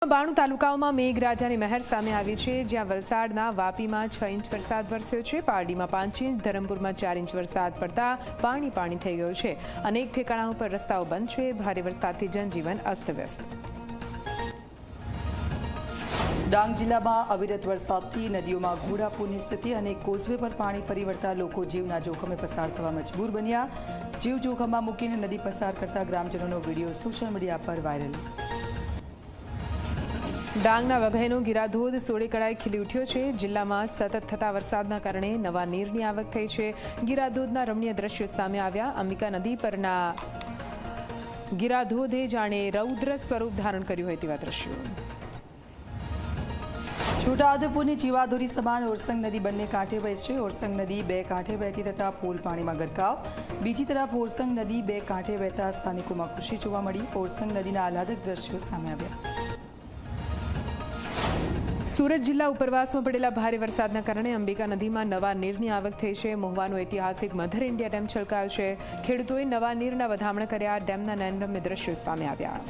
રાજ્યમાં 92 તાલુકાઓમાં મેઘરાજાની મહેર સામે આવી છે, જ્યાં વલસાડના વાપીમાં 6 ઇંચ વરસાદ વરસ્યો છે, પારડીમાં 5 ઇંચ, ધરમપુરમાં 4 ઇંચ વરસાદ પડતા પાણી થઈ ગયો છે। અનેક ઠેકાણાઓ પર રસ્તાઓ બંધ છે। ભારે વરસાદથી જનજીવન અસ્તવ્યસ્ત। ડાંગ જિલ્લામાં અવિરત વરસાદથી નદીઓમાં ઘોડાપૂરની સ્થિતિ અને કોઝવે પર પાણી ફરી વળતા લોકો જીવના જોખમે પસાર થવા મજબૂર બન્યા। જીવ જોખમમાં મૂકીને નદી પસાર કરતા ગ્રામજનોનો વિડીયો સોશિયલ મીડિયા પર વાયરલ। ડાંગના વઘઈનો ગીરાધોધ સોળે કળાએ ખીલી ઉઠ્યો છે। જિલ્લામાં સતત થતા વરસાદના કારણે નવા નીરની આવક થઈ છે। ગીરાધોધના રમણીય દ્રશ્યો સામે આવ્યા। અંબિકા નદી પરના ગીરાધોધે જાણે રૌદ્ર સ્વરૂપ ધારણ કર્યું હોય તેવા દ્રશ્યો। છોટાઉદેપુરની જીવાદોરી સમાન ઓરસંગ નદી બંને કાંઠે વહેશે। ઓરસંગ નદી બે કાંઠે વહેતી થતા પુલ પાણીમાં ગરકાવ। બીજી તરફ ઓરસંગ નદી બે કાંઠે વહેતા સ્થાનિકોમાં ખુશી જોવા મળી। ઓરસંગ નદીના આહલાદક દ્રશ્યો સામે આવ્યા। સુરત જિલ્લા ઉપરવાસમાં પડેલા ભારે વરસાદના કારણે અંબિકા નદીમાં નવા નીરની આવક થઈ છે। મહુવાનો ઐતિહાસિક મધર ઇન્ડિયા ડેમ છલકાયો છે। ખેડૂતોએ નવા નીરના વધામણા કર્યા। ડેમના નયનરમ્ય દ્રશ્યો સામે આવ્યા।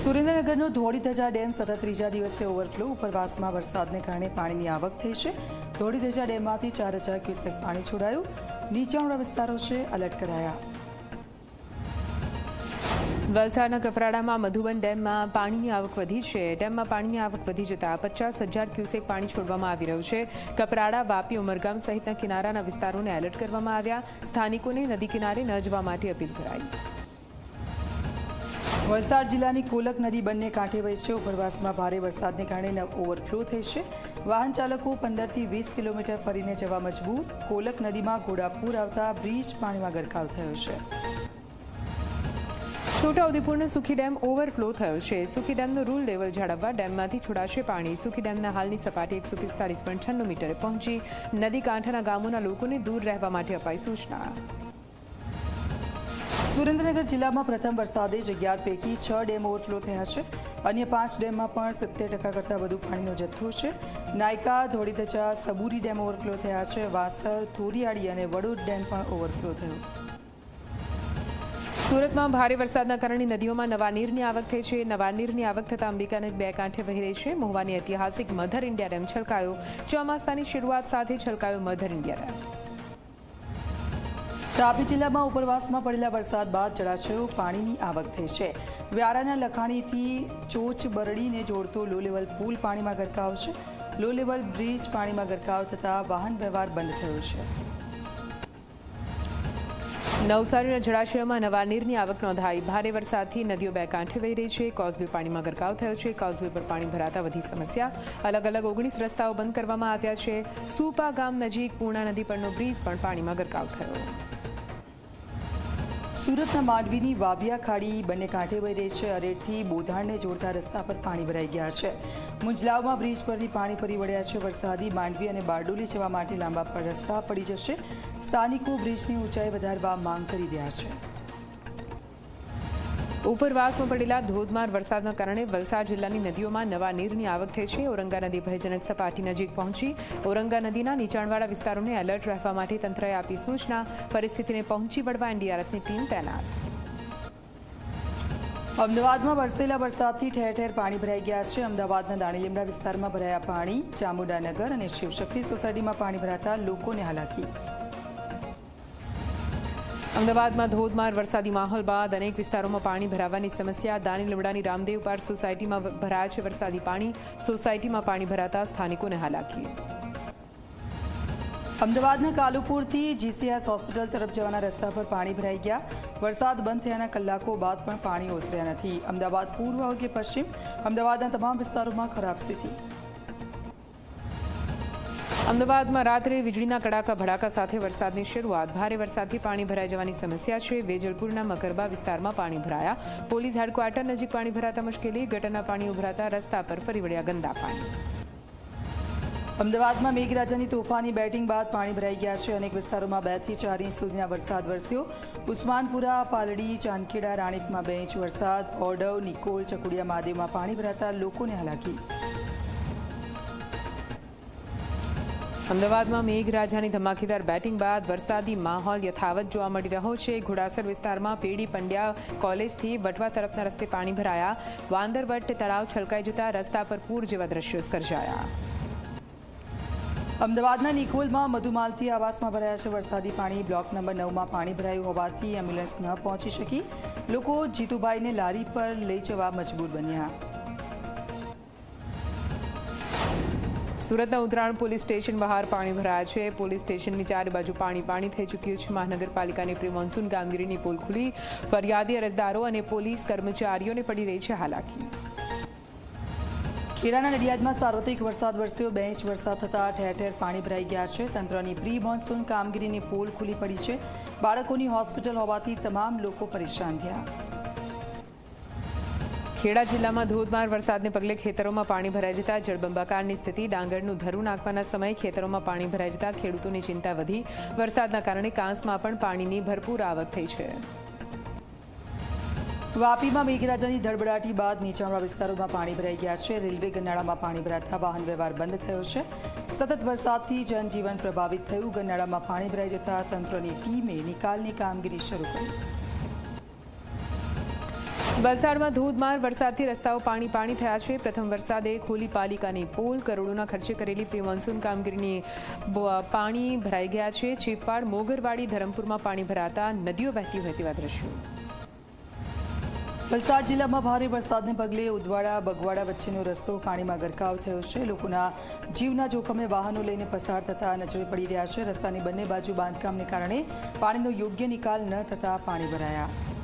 સુરેન્દ્રનગરનો ધોળીધજા ડેમ સતત ત્રીજા દિવસે ઓવરફ્લો। ઉપરવાસમાં વરસાદને કારણે પાણીની આવક થઈ છે। ધોળીધજા ડેમમાંથી 4000 ક્યુસેક પાણી છોડાયું। નીચાણવાળા વિસ્તારો છે એલર્ટ કરાયા। વલસાડના કપરાડામાં મધુબન ડેમમાં પાણીની આવક વધી છે। ડેમમાં પાણીની આવક વધી જતાં 50,000 ક્યુસેક પાણી છોડવામાં આવી રહ્યું છે। કપરાડા, વાપી, ઉમરગામ સહિતના કિનારાના વિસ્તારોને એલર્ટ કરવામાં આવ્યા। સ્થાનિકોને નદી કિનારે ન જવા માટે અપીલ કરાઈ। વલસાડ જિલ્લાની કોલક નદી બંને કાંઠે વહેશે। ઉપરવાસમાં ભારે વરસાદને કારણે ઓવરફ્લો થઈ છે। વાહન ચાલકો 15 થી 20 કિલોમીટર ફરીને જવા મજબૂર। કોલક નદીમાં ઘોડાપૂર આવતા બ્રિજ પાણીમાં ગરકાવ થયો છે। છોટાઉદેપુરનો સુખી ડેમ ઓવરફ્લો થયો છે। સુખી ડેમનો રૂલ લેવલ જાળવવા ડેમમાંથી છોડાશે પાણી। સુખી ડેમના હાલની સપાટી 145.96 મીટરે પહોંચી। નદી કાંઠાના ગામોના લોકોને દૂર રહેવા માટે અપાઈ સૂચના। સુરેન્દ્રનગર જિલ્લામાં પ્રથમ વરસાદે 11 પૈકી 6 ડેમ ઓવરફ્લો થયા છે। અન્ય 5 ડેમમાં પણ 70% કરતાં વધુ પાણીનો જથ્થો છે। નાયકા, ધોળીધજા, સબુરી ડેમ ઓવરફ્લો થયા છે। વાસર, થોરિયાળી અને વડોદ ડેમ પણ ઓવરફ્લો થયો। સુરતમાં ભારે વરસાદના કારણે નદીઓમાં નવા નીરની આવક થઈ છે। નવા નીરની આવક થતાં અંબિકા નદી બે કાંઠે વહી રહી છે। મહુવાની ઐતિહાસિક મધર ઇન્ડિયા ડેમ છલકાયો। ચોમાસાની શરૂઆત સાથે છલકાયો મધર ઇન્ડિયા ડેમ। તાપી જિલ્લામાં ઉપરવાસમાં પડેલા વરસાદ બાદ જળાશયો પાણીની આવક થઈ છે। વ્યારાના લખાણીથી ચોચ બરડીને જોડતો લો લેવલ પુલ પાણીમાં ગરકાવ છે। લો લેવલ બ્રિજ પાણીમાં ગરકાવ થતાં વાહન વ્યવહાર બંધ થયો છે। નવસારીના જળાશયોમાં નવા નીરની આવક નોંધાઈ। ભારે વરસાદથી નદીઓ બે કાંઠે વહી રહી છે। કોઝવે પાણીમાં ગરકાવ થયો છે। કોઝવે પર પાણી ભરાતા વધી સમસ્યા। અલગ અલગ 19 રસ્તાઓ બંધ કરવામાં આવ્યા છે। સુપા ગામ નજીક પૂર્ણા નદી પરનો બ્રિજ પણ પાણીમાં ગરકાવ થયો। સુરતના માંડવીની વાબિયા ખાડી બંને કાંઠે વહી રહી છે। અરેઠથી બોધાણને જોડતા રસ્તા પર પાણી ભરાઈ ગયા છે। મુંજલાવમાં બ્રિજ પરથી પાણી ફરી વળ્યા છે। વરસાદી માંડવી અને બારડોલી જવા માટે લાંબા પર રસ્તા પડી જશે। સ્થાનિકો બ્રિજની ઊંચાઈ વધારવા માંગ કરી રહ્યા છે। ઉપરવાસમાં પડેલા ધોધમાર વરસાદના કારણે વલસાડ જિલ્લાની નદીઓમાં નવા નીરની આવક થઈ છે। ઔરંગા નદી ભયજનક સપાટી નજીક પહોંચી। ઔરંગા નદીના નીચાણવાળા વિસ્તારોને એલર્ટ રહેવા માટે તંત્રએ આપી સૂચના। પરિસ્થિતિને પહોંચી વળવા એનડીઆરએફની ટીમ તૈનાત। અમદાવાદમાં વરસેલા વરસાદથી ઠેર ઠેર પાણી ભરાઈ ગયા છે। અમદાવાદના દાણીલીમડા વિસ્તારમાં ભરાયા પાણી। ચામુંડાનગર અને શિવશક્તિ સોસાયટીમાં પાણી ભરાતા લોકોને હાલાકી। અમદાવાદમાં ધોધમાર વરસાદી માહોલ બાદ અનેક વિસ્તારોમાં પાણી ભરાવાની સમસ્યા। દાણીલીમડાની રામદેવ પાર્ક સોસાયટીમાં ભરાયા છે વરસાદી પાણી। સોસાયટીમાં પાણી ભરાતા સ્થાનિકોને હાલાકી। અમદાવાદના કાલુપુરથી જીસીએસ હોસ્પિટલ તરફ જવાના રસ્તા પર પાણી ભરાઈ ગયા। વરસાદ બંધ થયાના કલાકો બાદ પણ પાણી ઓસર્યા નથી। અમદાવાદ પૂર્વ કે પશ્ચિમ અમદાવાદના તમામ વિસ્તારોમાં ખરાબ સ્થિતિ। અમદાવાદમાં રાત્રે વીજળીના કડાકા ભડાકા સાથે વરસાદની શરૂઆત। ભારે વરસાદથી પાણી ભરાઈ જવાની સમસ્યા છે। વેજલપુરના મકરબા વિસ્તારમાં પાણી ભરાયા। પોલીસ હેડક્વાર્ટર નજીક પાણી ભરાતા મુશ્કેલી। ગટરના પાણી ઉભરાતા રસ્તા પર ફરી વળ્યા ગંદા પાણી। અમદાવાદમાં મેઘરાજાની તોફાની બેટિંગ બાદ પાણી ભરાઈ ગયા છે। અનેક વિસ્તારોમાં 2 થી 4 ઇંચ સુધીના વરસાદ વરસ્યો। ઉસ્માનપુરા, પાલડી, ચાંદખેડા, રાણીપમાં 2 ઇંચ વરસાદ। ઓરડવ, નિકોલ, ચકુડિયા મહાદેવમાં પાણી ભરાતા લોકોને હાલાકી। અમદાવાદમાં મેઘરાજાની ધમાકેદાર બેટિંગ બાદ વરસાદી માહોલ યથાવત જોવા મળી રહ્યો છે. ઘોડાસર વિસ્તારમાં પેડી પંડ્યા કોલેજથી વટવા તરફના રસ્તે પાણી ભરાયા. વાંદરવટ તળાવ છલકાઈ જતા રસ્તા પર પૂર જેવા દ્રશ્યો સર્જાયા. અમદાવાદના નિકોલમાં મધુમાલતી આવાસમાં ભરાયા છે વરસાદી પાણી. બ્લોક નંબર 9માં પાણી ભરાયું હોવાથી એમ્બ્યુલન્સ ન પહોંચી શકી. લોકો જીતુભાઈને લારી પર લઈ જવા મજબૂર બન્યા. સુરતના ઉત્તરાયણ પોલીસ સ્ટેશન બહાર પાણી ભરાયા છે. પોલીસ સ્ટેશનની ચારે બાજુ પાણી થઈ ચૂક્યું છે. મહાનગરપાલિકાની પ્રી મોન્સૂન કામગીરીની પોલ ખુલી. ફરિયાદી અરજદારો અને પોલીસ કર્મચારીઓને પડી રહી છે હાલાકી. ખેડાના નડિયાદમાં સાર્વત્રિક વરસાદ વરસ્યો. 2 ઇંચ વરસાદ થતાં ઠેર ઠેર પાણી ભરાઈ ગયા છે. તંત્રની પ્રી મોન્સૂન કામગીરીની પોલ ખુલ્લી પડી છે. બાળકોની હોસ્પિટલ હોવાથી તમામ લોકો પરેશાન થયા. ખેડા જિલ્લામાં ધોધમાર વરસાદને પગલે ખેતરોમાં પાણી ભરાઈ જતા જળબંબાકારની સ્થિતિ. ડાંગરનું ધરું નાખવાના સમયે ખેતરોમાં પાણી ભરાઈ જતા ખેડૂતોની ચિંતા વધી. વરસાદના કારણે કાંસમાં પણ પાણીની ભરપૂર આવક થઈ છે. વાપીમાં મેઘરાજાની ધડબડાટી બાદ નીચાણવાળા વિસ્તારોમાં પાણી ભરાઈ ગયા છે. રેલવે ગરનાળામાં પાણી ભરાતા વાહન વ્યવહાર બંધ થયો છે. સતત વરસાદથી જનજીવન પ્રભાવિત થયું. ગરનાળામાં પાણી ભરાઈ જતા તંત્રની ટીમે નિકાલની કામગીરી શરૂ કરી. વલસાડમાં ધોધમાર વરસાદથી રસ્તાઓ પાણી થયા છે. પ્રથમ વરસાદે ખોલી પાલિકાની પોલ. કરોડોના ખર્ચે કરેલી પ્રી મોન્સૂન કામગીરીની પાણી ભરાઈ ગયા છે. ચીફવાડ, મોગરવાડી, ધરમપુરમાં પાણી ભરાતા નદીઓ વહેતી હોય તેવા દ્રશ્યો. વલસાડ જિલ્લામાં ભારે વરસાદને પગલે ઉદવાડા બગવાડા વચ્ચેનો રસ્તો પાણીમાં ગરકાવ થયો છે. લોકોના જીવના જોખમે વાહનો લઈને પસાર થતા નજરે પડી રહ્યા છે. રસ્તાની બંને બાજુ બાંધકામને કારણે પાણીનો યોગ્ય નિકાલ ન થતા પાણી ભરાયા.